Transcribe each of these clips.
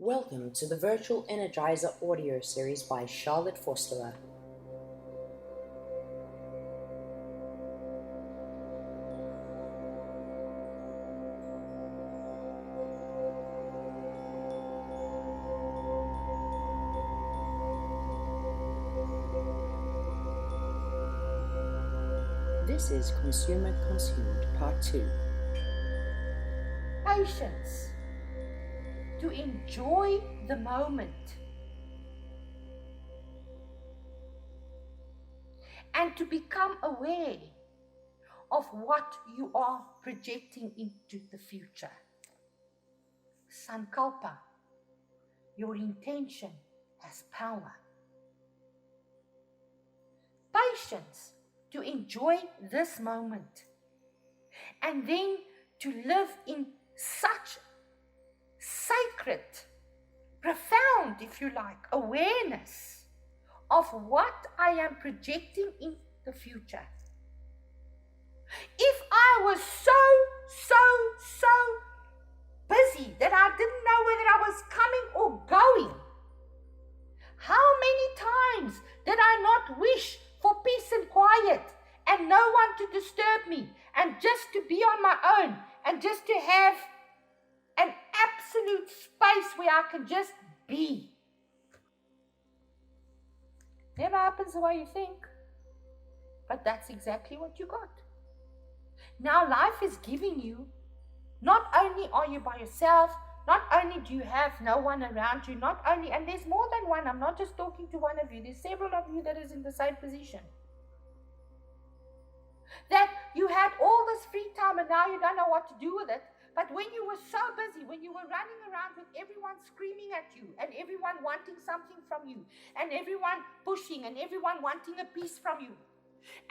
Welcome to the Virtual Energizer audio series by Charlotte Forsterer. This is Consumer Consumed Part 2. Patience. To enjoy the moment and to become aware of what you are projecting into the future. Sankalpa, your intention has power. Patience to enjoy this moment and then to live in such sacred, profound, if you like, awareness of what I am projecting in the future. If I was so busy that I didn't know whether I was coming or going, how many times did I not wish for peace and quiet and no one to disturb me and just to be on my own and just to have an absolute space where I can just be. Never happens the way you think, but that's exactly what you got. Now life is giving you, not only are you by yourself, not only do you have no one around you, not only, and there's more than one, I'm not just talking to one of you, there's several of you that is in the same position. That you had all this free time and now you don't know what to do with it. But when you were so busy, when you were running around with everyone screaming at you and everyone wanting something from you and everyone pushing and everyone wanting a piece from you,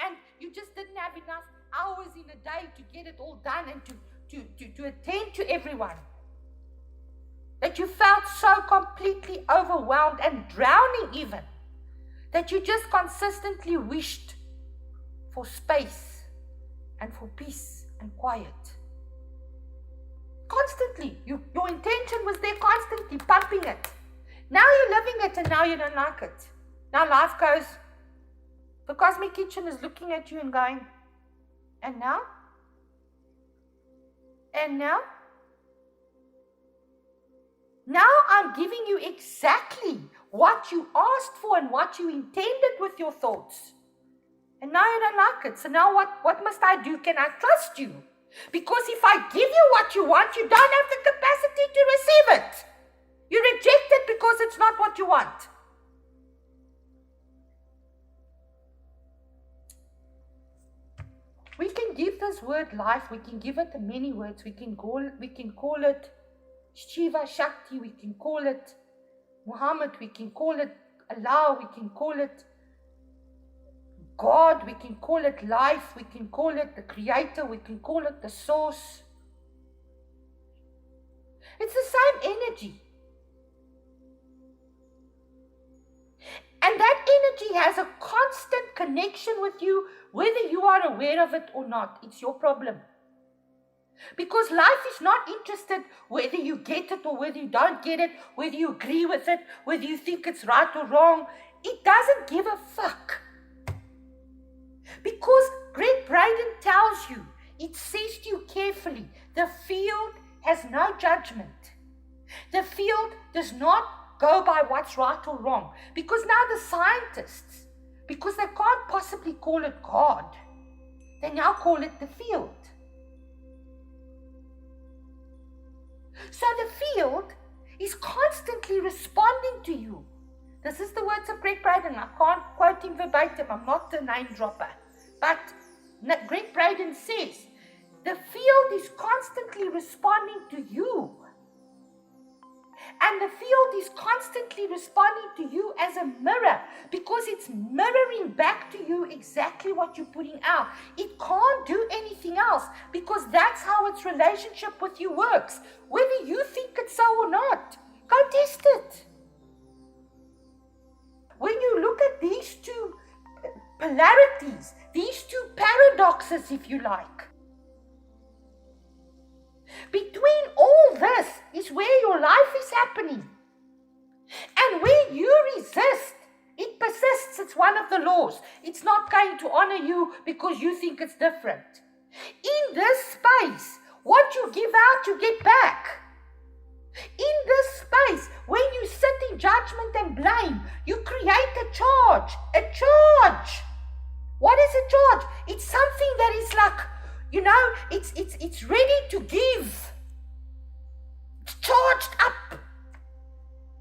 and you just didn't have enough hours in a day to get it all done and to attend to everyone, that you felt so completely overwhelmed and drowning even, that you just consistently wished for space and for peace and quiet. Constantly, your intention was there, constantly pumping it. Now you're living it and now you don't like it. Now life goes, the cosmic kitchen is looking at you and going, and now? And now? Now I'm giving you exactly what you asked for and what you intended with your thoughts. And now you don't like it. So now what must I do? Can I trust you? Because if I give you what you want, you don't have the capacity to receive it. You reject it because it's not what you want. We can give this word life. We can give it many words. We can call it Shiva Shakti. We can call it Muhammad. We can call it Allah. We can call it God, we can call it life, we can call it the creator, we can call it the source. It's the same energy. And that energy has a constant connection with you, whether you are aware of it or not. It's your problem. Because life is not interested whether you get it or whether you don't get it, whether you agree with it, whether you think it's right or wrong. It doesn't give a fuck. Because Greg Braden tells you, it says to you carefully, the field has no judgment. The field does not go by what's right or wrong. Because now the scientists, because they can't possibly call it God, they now call it the field. So the field is constantly responding to you. This is the words of Greg Braden. I can't quote him verbatim. I'm not a name dropper. But Greg Braden says, the field is constantly responding to you. And the field is constantly responding to you as a mirror because it's mirroring back to you exactly what you're putting out. It can't do anything else because that's how its relationship with you works. Whether you think it's so or not, go test it. When you look at these two polarities, these two paradoxes, if you like, between all this is where your life is happening. And where you resist, it persists. It's one of the laws. It's not going to honor you because you think it's different. In this space, what you give out, you get back. In this space, when you sit in judgment and blame, you create a charge. A charge. What is a charge? It's something that is like, it's ready to give. It's charged up.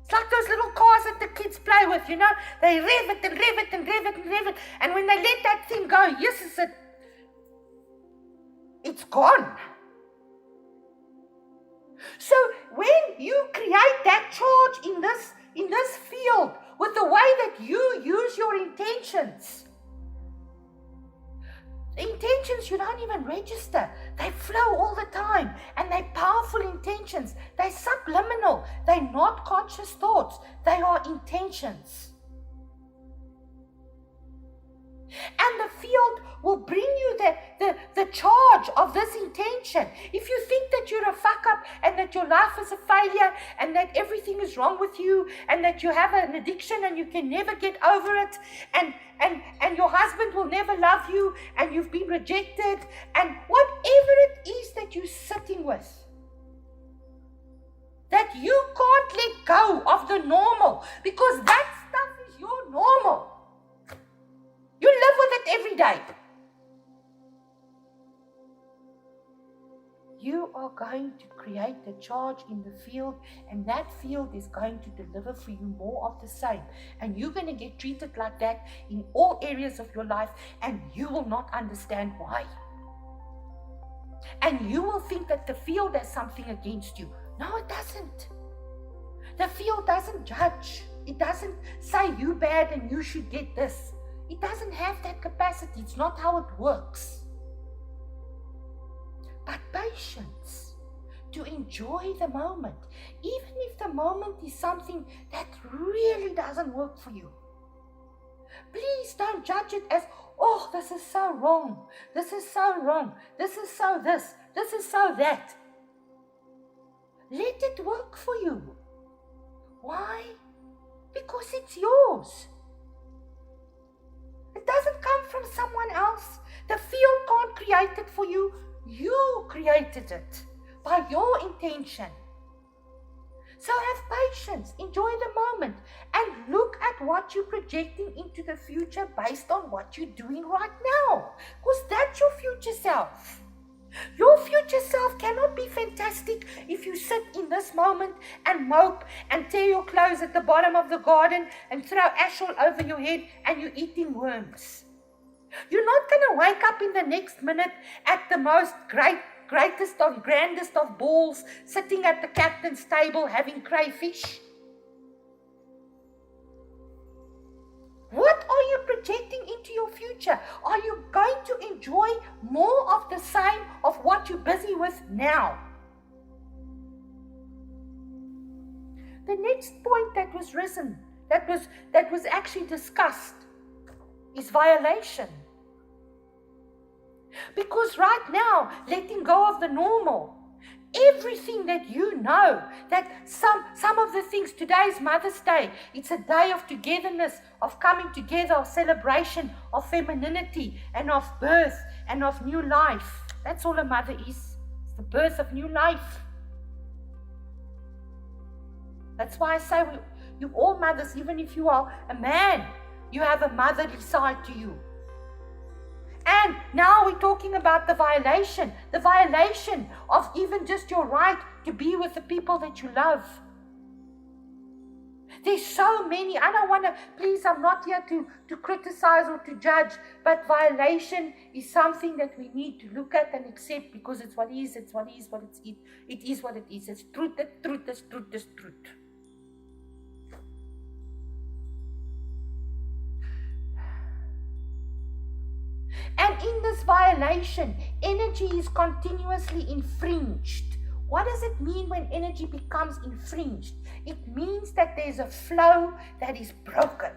It's like those little cars that the kids play with, They rev it and rev it and rev it and rev it. And when they let that thing go, yes, it's gone. So when you create that charge in this field with the way that you use your intentions, the intentions you don't even register. They flow all the time, and they're powerful intentions. They're subliminal. They're not conscious thoughts. They are intentions. And the field will bring you the charge of this intention. If you think that you're a fuck up and that your life is a failure and that everything is wrong with you and that you have an addiction and you can never get over it and your husband will never love you and you've been rejected and whatever it is that you're sitting with, that you can't let go of the normal because that stuff is your normal. You live with it every day. You are going to create a charge in the field, and that field is going to deliver for you more of the same. And you're going to get treated like that in all areas of your life, and you will not understand why. And you will think that the field has something against you. No, it doesn't. The field doesn't judge. It doesn't say you bad and you should get this. It doesn't have that capacity. It's not how it works. But patience, to enjoy the moment, even if the moment is something that really doesn't work for you. Please don't judge it as, oh, this is so wrong. This is so wrong. This is so this. This is so that. Let it work for you. Why? Because it's yours. It doesn't come from someone else. The field can't create it for you. You created it by your intention. So have patience, enjoy the moment, and look at what you're projecting into the future based on what you're doing right now. Because that's your future self. Your future self cannot be fantastic if you sit in this moment and mope and tear your clothes at the bottom of the garden and throw ash all over your head and you're eating worms. You're not going to wake up in the next minute at the most grandest of balls, sitting at the captain's table having crayfish. What are you projecting into your future? Are you going to enjoy more of the same of what you're busy with now? The next point that was risen, that was actually discussed, is violation. Because right now, letting go of the normal, everything that you know, that some of the things, today's Mother's Day, it's a day of togetherness, of coming together, of celebration, of femininity, and of birth, and of new life. That's all a mother is. It's the birth of new life. That's why I say you all mothers, even if you are a man, you have a motherly side to you. And now we're talking about the violation of even just your right to be with the people that you love. There's so many, I don't want to, please, I'm not here to criticize or to judge, but violation is something that we need to look at and accept because it's what it is, it is what it is. It's truth, it's truth. And in this violation, energy is continuously infringed. What does it mean when energy becomes infringed? It means that there's a flow that is broken.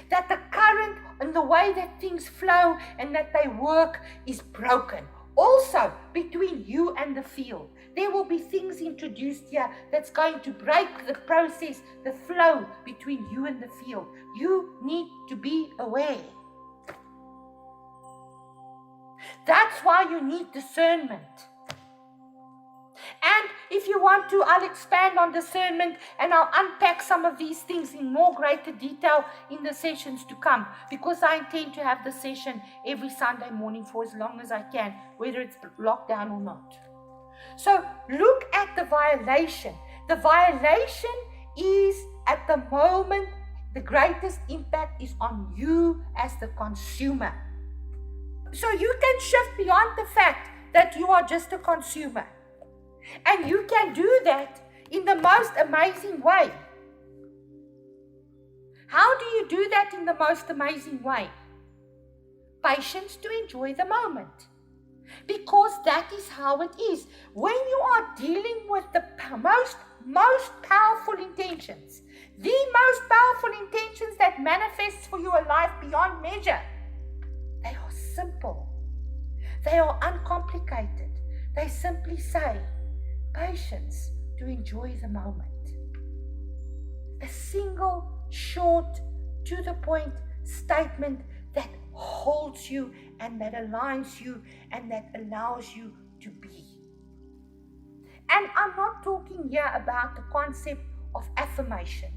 That the current and the way that things flow and that they work is broken. Also, between you and the field, there will be things introduced here that's going to break the process, the flow between you and the field. You need to be aware. That's why you need discernment. And if you want to, I'll expand on discernment and I'll unpack some of these things in more greater detail in the sessions to come, because I intend to have the session every Sunday morning for as long as I can, whether it's lockdown or not. So look at the violation. The violation is, at the moment, the greatest impact is on you as the consumer. So you can shift beyond the fact that you are just a consumer. And you can do that in the most amazing way. How do you do that in the most amazing way? Patience to enjoy the moment. Because that is how it is. When you are dealing with the most powerful intentions, the most powerful intentions that manifest for you a life beyond measure, they are simple. They are uncomplicated. They simply say, patience to enjoy the moment. A single, short, to the point statement that holds you and that aligns you and that allows you to be. And I'm not talking here about the concept of affirmation.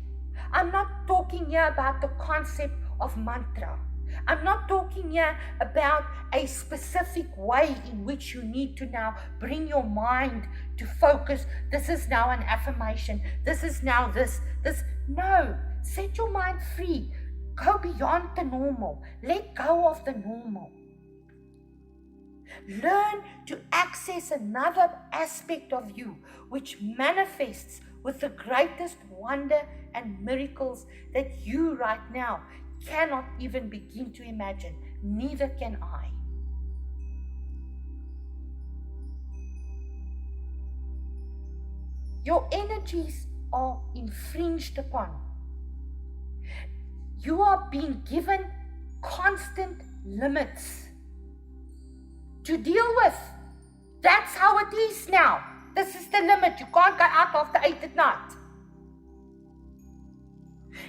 I'm not talking here about the concept of mantra. I'm not talking here about a specific way in which you need to now bring your mind to focus. This is now an affirmation. This is now this. No. Set your mind free. Go beyond the normal. Let go of the normal. Learn to access another aspect of you which manifests with the greatest wonder and miracles that you right now cannot even begin to imagine. Neither can I. Your energies are infringed upon. You are being given constant limits to deal with. That's how it is now. This is the limit. You can't go out after 8 at night.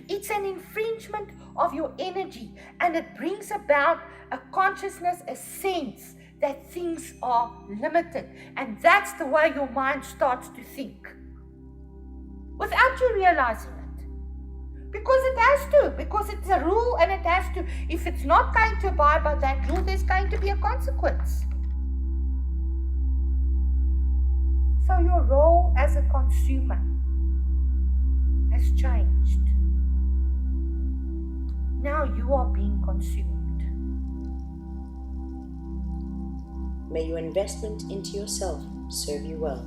It's an infringement of your energy, and it brings about a consciousness, a sense that things are limited. And that's the way your mind starts to think without you realizing it. Because it has to, because it's a rule and it has to. If it's not going to abide by that rule, there's going to be a consequence. So your role as a consumer has changed. Now you are being consumed. May your investment into yourself serve you well.